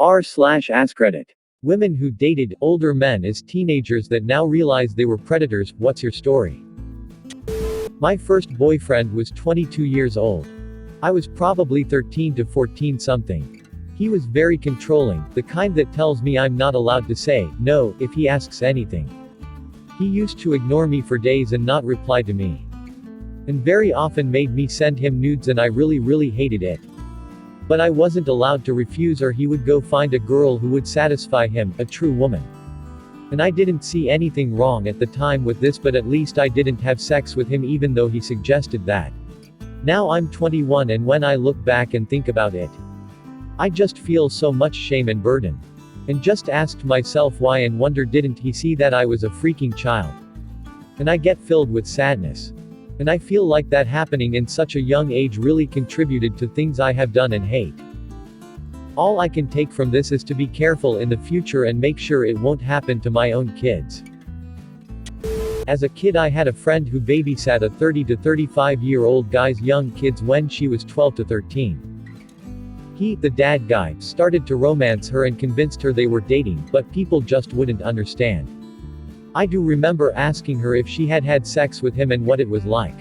r/AskReddit. Women who dated older men as teenagers that now realize they were predators. What's your story? My first boyfriend was 22 years old. I was probably 13 to 14 something. He was very controlling, the kind that tells me I'm not allowed to say no if he asks anything. He used to ignore me for days and not reply to me. And very often made me send him nudes, and I really hated it. But I wasn't allowed to refuse, or he would go find a girl who would satisfy him, a true woman. And I didn't see anything wrong at the time with this, but at least I didn't have sex with him even though he suggested that. Now I'm 21, and when I look back and think about it, I just feel so much shame and burden. And just asked myself why, and wonder, didn't he see that I was a freaking child? And I get filled with sadness. And I feel like that happening in such a young age really contributed to things I have done and hate. All I can take from this is to be careful in the future and make sure it won't happen to my own kids. As a kid, I had a friend who babysat a 30 to 35-year-old guy's young kids when she was 12 to 13. He, the dad guy, started to romance her and convinced her they were dating, but people just wouldn't understand. I do remember asking her if she had had sex with him and what it was like.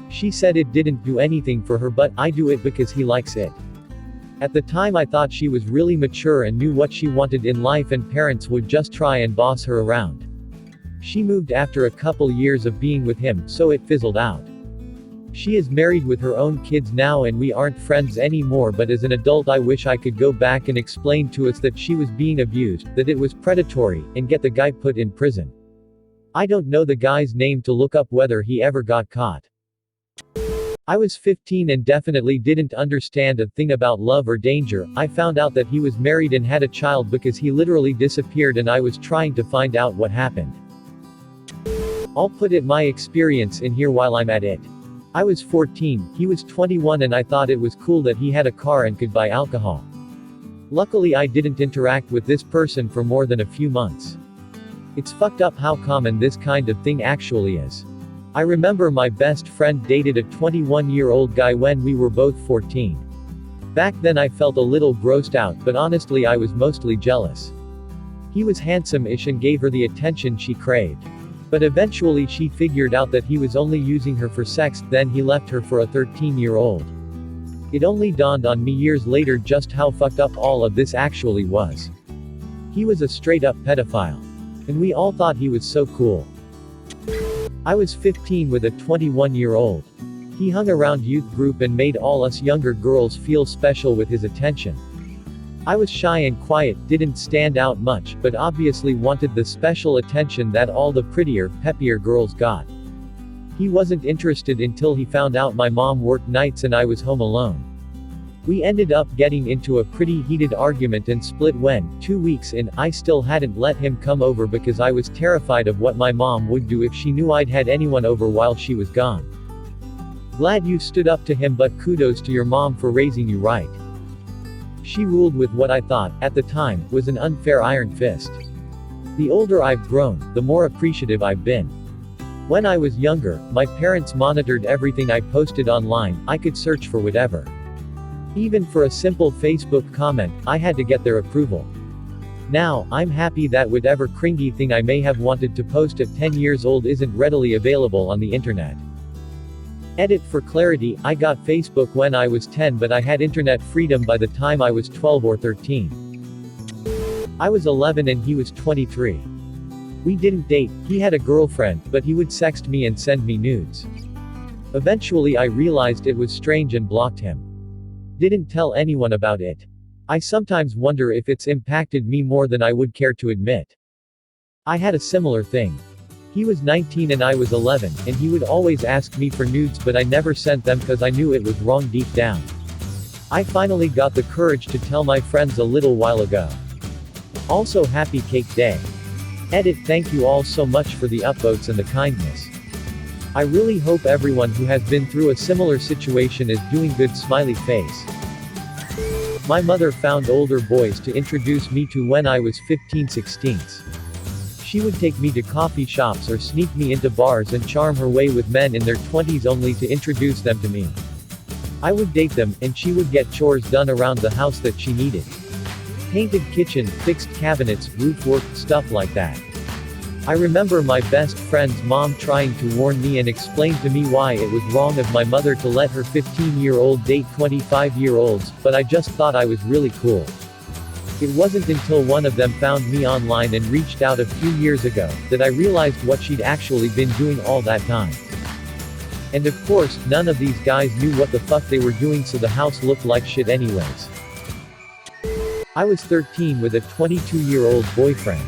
She said it didn't do anything for her, but I do it because he likes it. At the time I thought she was really mature and knew what she wanted in life, and parents would just try and boss her around. She moved after a couple years of being with him, so it fizzled out. She is married with her own kids now, and we aren't friends anymore, but as an adult I wish I could go back and explain to us that she was being abused, that it was predatory, and get the guy put in prison. I don't know the guy's name to look up whether he ever got caught. I was 15 and definitely didn't understand a thing about love or danger. I found out that he was married and had a child because he literally disappeared, and I was trying to find out what happened. I'll put my experience in here while I'm at it. I was 14, he was 21, and I thought it was cool that he had a car and could buy alcohol. Luckily I didn't interact with this person for more than a few months. It's fucked up how common this kind of thing actually is. I remember my best friend dated a 21-year-old guy when we were both 14. Back then I felt a little grossed out, but honestly I was mostly jealous. He was handsome-ish and gave her the attention she craved. But eventually she figured out that he was only using her for sex, then he left her for a 13-year-old. It only dawned on me years later just how fucked up all of this actually was. He was a straight-up pedophile. And we all thought he was so cool. I was 15 with a 21-year-old. He hung around youth group and made all us younger girls feel special with his attention. I was shy and quiet, didn't stand out much, but obviously wanted the special attention that all the prettier, peppier girls got. He wasn't interested until he found out my mom worked nights and I was home alone. We ended up getting into a pretty heated argument and split when, 2 weeks in, I still hadn't let him come over because I was terrified of what my mom would do if she knew I'd had anyone over while she was gone. Glad you stood up to him, but kudos to your mom for raising you right. She ruled with what I thought, at the time, was an unfair iron fist. The older I've grown, the more appreciative I've been. When I was younger, my parents monitored everything I posted online. I could search for whatever. Even for a simple Facebook comment, I had to get their approval. Now, I'm happy that whatever cringy thing I may have wanted to post at 10 years old isn't readily available on the internet. Edit for clarity, I got Facebook when I was 10, but I had internet freedom by the time I was 12 or 13. I was 11 and he was 23. We didn't date, he had a girlfriend, but he would sext me and send me nudes. Eventually I realized it was strange and blocked him. Didn't tell anyone about it. I sometimes wonder if it's impacted me more than I would care to admit. I had a similar thing. He was 19 and I was 11, and he would always ask me for nudes, but I never sent them because I knew it was wrong deep down. I finally got the courage to tell my friends a little while ago. Also, happy Cake Day. Edit. Thank you all so much for the upvotes and the kindness. I really hope everyone who has been through a similar situation is doing good. Smiley face. My mother found older boys to introduce me to when I was 15-16. She would take me to coffee shops or sneak me into bars and charm her way with men in their 20s only to introduce them to me. I would date them, and she would get chores done around the house that she needed. Painted kitchen, fixed cabinets, roof work, stuff like that. I remember my best friend's mom trying to warn me and explain to me why it was wrong of my mother to let her 15-year-old date 25-year-olds, but I just thought I was really cool. It wasn't until one of them found me online and reached out a few years ago, that I realized what she'd actually been doing all that time. And of course, none of these guys knew what the fuck they were doing, so the house looked like shit anyways. I was 13 with a 22-year-old boyfriend.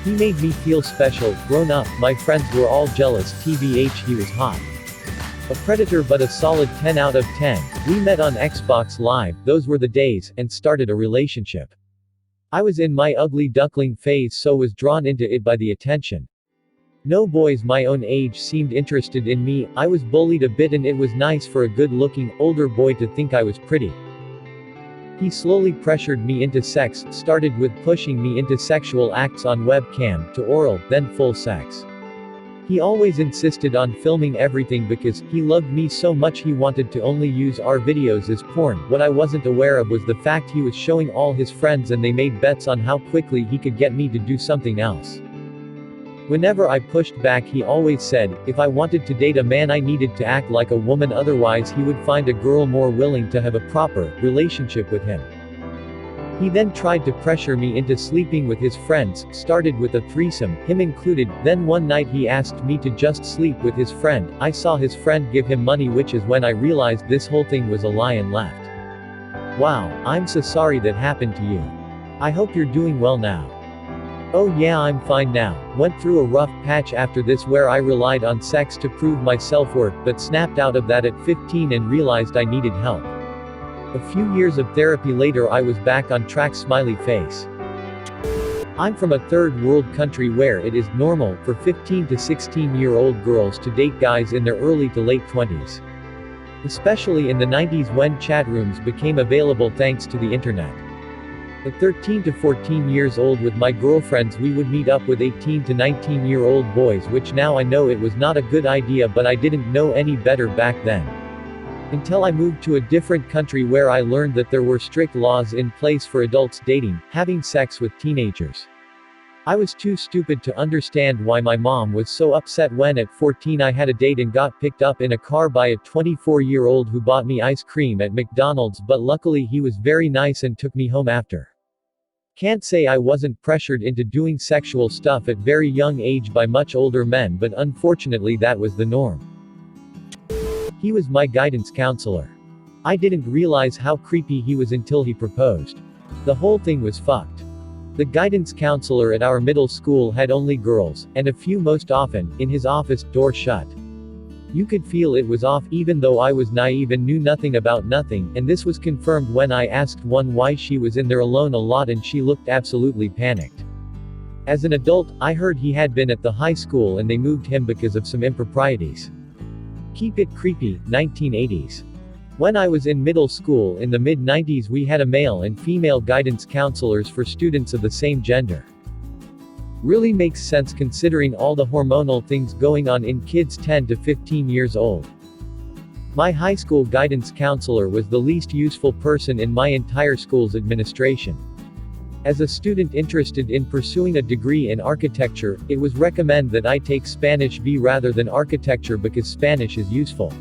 He made me feel special, grown up, my friends were all jealous, tbh he was hot. A predator but a solid 10 out of 10, we met on Xbox Live, those were the days, and started a relationship. I was in my ugly duckling phase, so was drawn into it by the attention. No boys my own age seemed interested in me, I was bullied a bit and it was nice for a good-looking, older boy to think I was pretty. He slowly pressured me into sex, started with pushing me into sexual acts on webcam, to oral, then full sex. He always insisted on filming everything because he loved me so much he wanted to only use our videos as porn. What I wasn't aware of was the fact he was showing all his friends and they made bets on how quickly he could get me to do something else. Whenever I pushed back he always said, if I wanted to date a man I needed to act like a woman, otherwise he would find a girl more willing to have a proper relationship with him. He then tried to pressure me into sleeping with his friends, started with a threesome, him included, then one night he asked me to just sleep with his friend, I saw his friend give him money, which is when I realized this whole thing was a lie and left. Wow, I'm so sorry that happened to you. I hope you're doing well now. Oh yeah, I'm fine now. Went through a rough patch after this where I relied on sex to prove my self-worth, but snapped out of that at 15 and realized I needed help. A few years of therapy later I was back on track, smiley face. I'm from a third world country where it is normal for 15 to 16-year-old girls to date guys in their early to late 20s. Especially in the 90s when chat rooms became available thanks to the internet. At 13 to 14 years old with my girlfriends we would meet up with 18 to 19-year-old boys, which now I know it was not a good idea, but I didn't know any better back then. Until I moved to a different country where I learned that there were strict laws in place for adults dating, having sex with teenagers. I was too stupid to understand why my mom was so upset when at 14 I had a date and got picked up in a car by a 24-year-old who bought me ice cream at McDonald's, but luckily he was very nice and took me home after. Can't say I wasn't pressured into doing sexual stuff at very young age by much older men, but unfortunately that was the norm. He was my guidance counselor. I didn't realize how creepy he was until he proposed. The whole thing was fucked. The guidance counselor at our middle school had only girls, and a few most often, in his office, door shut. You could feel it was off even though I was naive and knew nothing about nothing, and this was confirmed when I asked one why she was in there alone a lot and she looked absolutely panicked. As an adult, I heard he had been at the high school and they moved him because of some improprieties. Keep it creepy, 1980s. When I was in middle school in the mid-90s we had a male and female guidance counselors for students of the same gender. Really makes sense considering all the hormonal things going on in kids 10 to 15 years old. My high school guidance counselor was the least useful person in my entire school's administration. As a student interested in pursuing a degree in architecture, it was recommended that I take Spanish B rather than architecture because Spanish is useful.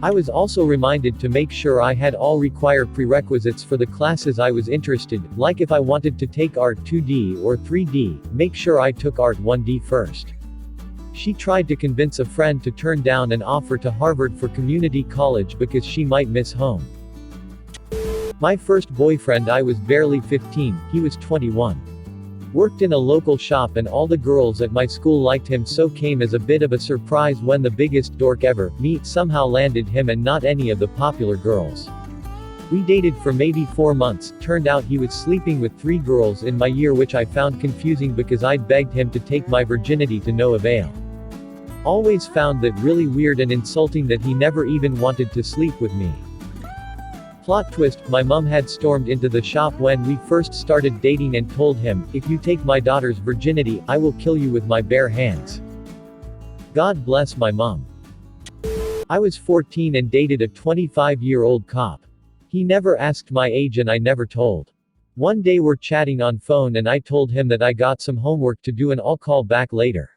I was also reminded to make sure I had all required prerequisites for the classes I was interested, like if I wanted to take Art 2D or 3D, make sure I took Art 1D first. She tried to convince a friend to turn down an offer to Harvard for community college because she might miss home. My first boyfriend, I was barely 15, he was 21. Worked in a local shop and all the girls at my school liked him, so came as a bit of a surprise when the biggest dork ever, me, somehow landed him and not any of the popular girls. We dated for maybe 4 months, turned out he was sleeping with 3 girls in my year, which I found confusing because I'd begged him to take my virginity to no avail. Always found that really weird and insulting that he never even wanted to sleep with me. Plot twist, my mom had stormed into the shop when we first started dating and told him, if you take my daughter's virginity, I will kill you with my bare hands. God bless my mom. I was 14 and dated a 25-year-old cop. He never asked my age and I never told. One day we're chatting on phone and I told him that I got some homework to do and I'll call back later.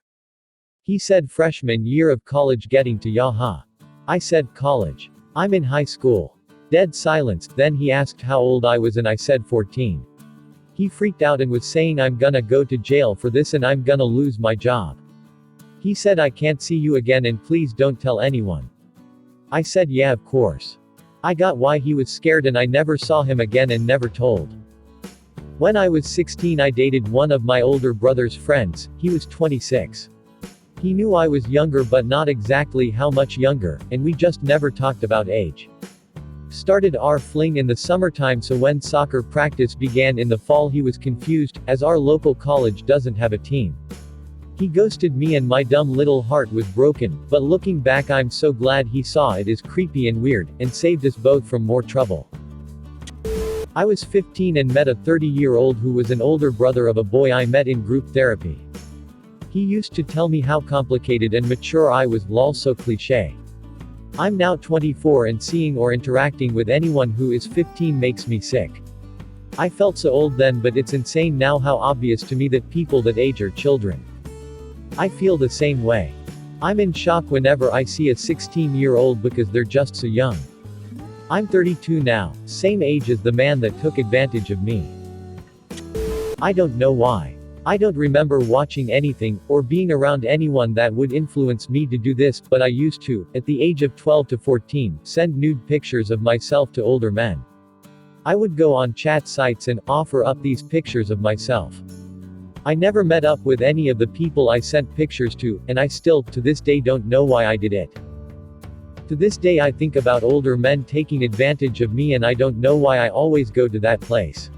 He said freshman year of college getting to yaha. I said college. I'm in high school. Dead silence, then he asked how old I was and I said 14. He freaked out and was saying I'm gonna go to jail for this and I'm gonna lose my job. He said I can't see you again and please don't tell anyone. I said yeah of course. I got why he was scared and I never saw him again and never told. When I was 16 I dated one of my older brother's friends, he was 26. He knew I was younger but not exactly how much younger, and we just never talked about age. Started our fling in the summertime so when soccer practice began in the fall he was confused, as our local college doesn't have a team. He ghosted me and my dumb little heart was broken, but looking back I'm so glad he saw it is creepy and weird, and saved us both from more trouble. I was 15 and met a 30-year-old who was an older brother of a boy I met in group therapy. He used to tell me how complicated and mature I was, lol, so cliche. I'm now 24 and seeing or interacting with anyone who is 15 makes me sick. I felt so old then but it's insane now how obvious to me that people that age are children. I feel the same way. I'm in shock whenever I see a 16-year-old because they're just so young. I'm 32 now, same age as the man that took advantage of me. I don't know why. I don't remember watching anything, or being around anyone that would influence me to do this, but I used to, at the age of 12 to 14, send nude pictures of myself to older men. I would go on chat sites and offer up these pictures of myself. I never met up with any of the people I sent pictures to, and I still, to this day don't know why I did it. To this day I think about older men taking advantage of me and I don't know why I always go to that place.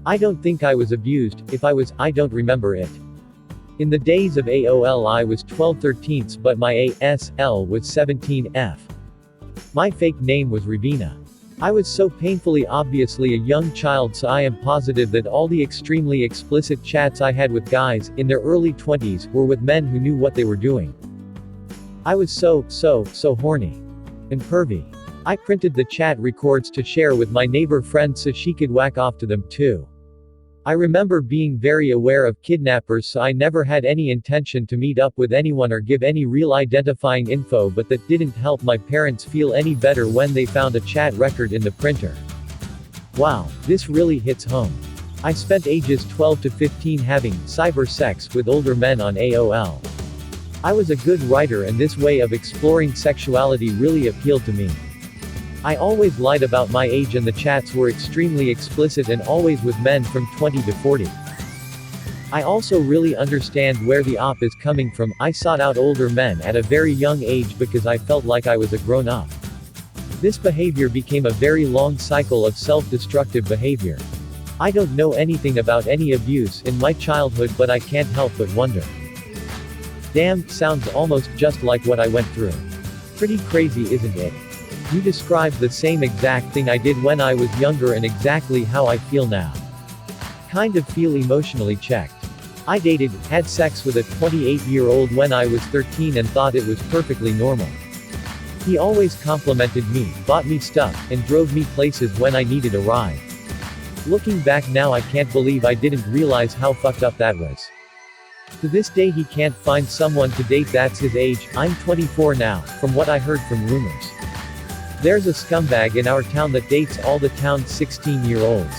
I don't think I was abused, if I was, I don't remember it. In the days of AOL I was 12/13, but my ASL was 17F. My fake name was Ravina. I was so painfully obviously a young child so I am positive that all the extremely explicit chats I had with guys, in their early 20s, were with men who knew what they were doing. I was so horny. And pervy. I printed the chat records to share with my neighbor friends so she could whack off to them too. I remember being very aware of kidnappers so I never had any intention to meet up with anyone or give any real identifying info, but that didn't help my parents feel any better when they found a chat record in the printer. Wow, this really hits home. I spent ages 12 to 15 having cyber sex with older men on AOL. I was a good writer and this way of exploring sexuality really appealed to me. I always lied about my age and the chats were extremely explicit and always with men from 20 to 40. I also really understand where the op is coming from. I sought out older men at a very young age because I felt like I was a grown-up. This behavior became a very long cycle of self-destructive behavior. I don't know anything about any abuse in my childhood but I can't help but wonder. Damn, sounds almost just like what I went through. Pretty crazy, isn't it? You described the same exact thing I did when I was younger and exactly how I feel now. Kind of feel emotionally checked. I dated, had sex with a 28-year-old when I was 13 and thought it was perfectly normal. He always complimented me, bought me stuff, and drove me places when I needed a ride. Looking back now I can't believe I didn't realize how fucked up that was. To this day he can't find someone to date that's his age. I'm 24 now, from what I heard from rumors. There's a scumbag in our town that dates all the town's 16-year-olds.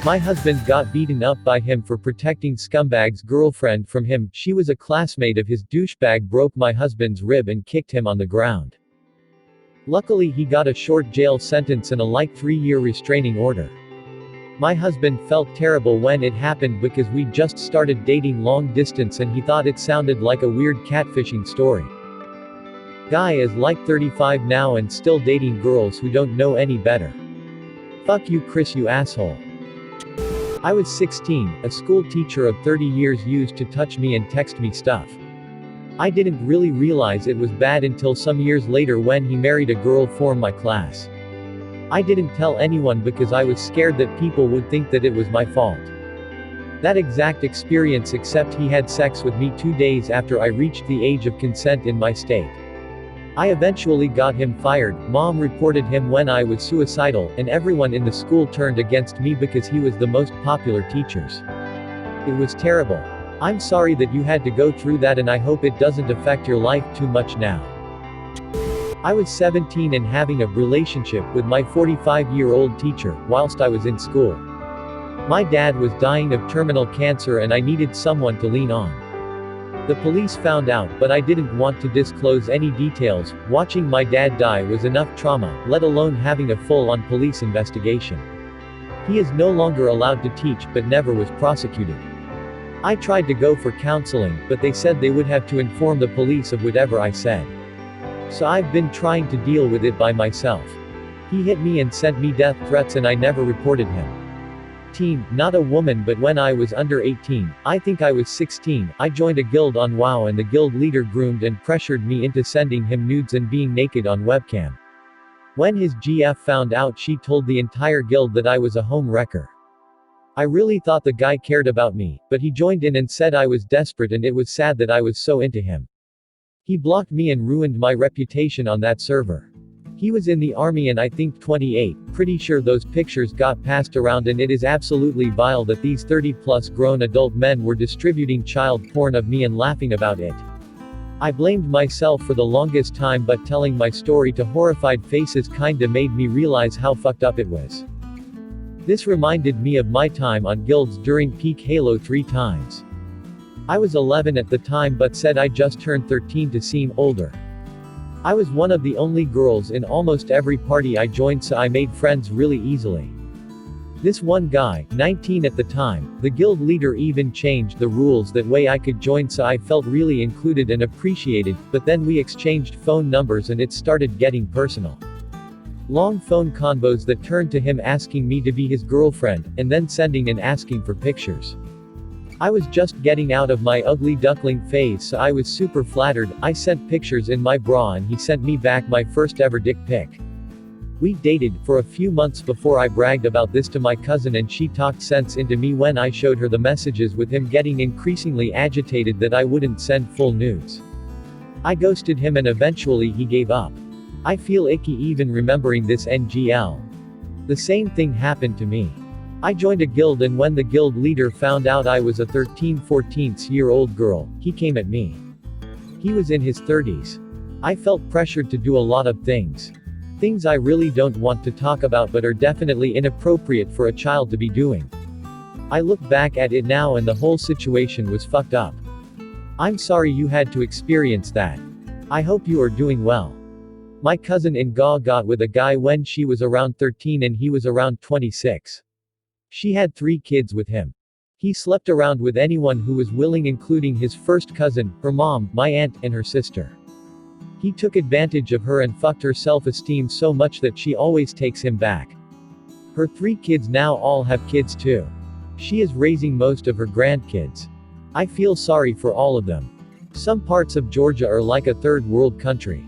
My husband got beaten up by him for protecting scumbag's girlfriend from him. She was a classmate of his. Douchebag broke my husband's rib and kicked him on the ground. Luckily he got a short jail sentence and a like 3-year restraining order. My husband felt terrible when it happened because we just started dating long distance and he thought it sounded like a weird catfishing story. Guy is like 35 now and still dating girls who don't know any better. Fuck you Chris, you asshole. I was 16, a school teacher of 30 years used to touch me and text me stuff. I didn't really realize it was bad until some years later when he married a girl from my class. I didn't tell anyone because I was scared that people would think that it was my fault. That exact experience, except he had sex with me 2 days after I reached the age of consent in my state. I eventually got him fired, mom reported him when I was suicidal, and everyone in the school turned against me because he was the most popular teachers. It was terrible. I'm sorry that you had to go through that, and I hope it doesn't affect your life too much now. I was 17 and having a relationship with my 45-year-old teacher, whilst I was in school. My dad was dying of terminal cancer and I needed someone to lean on. The police found out, but I didn't want to disclose any details. Watching my dad die was enough trauma, let alone having a full-on police investigation. He is no longer allowed to teach, but never was prosecuted. I tried to go for counseling, but they said they would have to inform the police of whatever I said. So I've been trying to deal with it by myself. He hit me and sent me death threats and I never reported him. Teen, not a woman, but when I was under 18, I think I was 16, I joined a guild on WoW and the guild leader groomed and pressured me into sending him nudes and being naked on webcam. When his GF found out, she told the entire guild that I was a home wrecker. I really thought the guy cared about me, but he joined in and said I was desperate and it was sad that I was so into him. He blocked me and ruined my reputation on that server. He was in the army and I think 28, pretty sure those pictures got passed around, and it is absolutely vile that these 30-plus grown adult men were distributing child porn of me and laughing about it. I blamed myself for the longest time, but telling my story to horrified faces kinda made me realize how fucked up it was. This reminded me of my time on guilds during peak Halo 3 times. I was 11 at the time but said I just turned 13 to seem older. I was one of the only girls in almost every party I joined, so I made friends really easily. This one guy, 19 at the time, the guild leader, even changed the rules that way I could join, so I felt really included and appreciated, but then we exchanged phone numbers and it started getting personal. Long phone convos that turned to him asking me to be his girlfriend, and then sending and asking for pictures. I was just getting out of my ugly duckling phase, so I was super flattered. I sent pictures in my bra and he sent me back my first ever dick pic. We dated for a few months before I bragged about this to my cousin, and she talked sense into me when I showed her the messages with him getting increasingly agitated that I wouldn't send full nudes. I ghosted him and eventually he gave up. I feel icky even remembering this. NGL. The same thing happened to me. I joined a guild, and when the guild leader found out I was a 13-14-year-old girl, he came at me. He was in his 30s. I felt pressured to do a lot of things. Things I really don't want to talk about but are definitely inappropriate for a child to be doing. I look back at it now and the whole situation was fucked up. I'm sorry you had to experience that. I hope you are doing well. My cousin-in-law got with a guy when she was around 13 and he was around 26. She had 3 kids with him. He slept around with anyone who was willing, including his first cousin, her mom, my aunt, and her sister. He took advantage of her and fucked her self-esteem so much that she always takes him back. Her 3 kids now all have kids too. She is raising most of her grandkids. I feel sorry for all of them. Some parts of Georgia are like a third world country.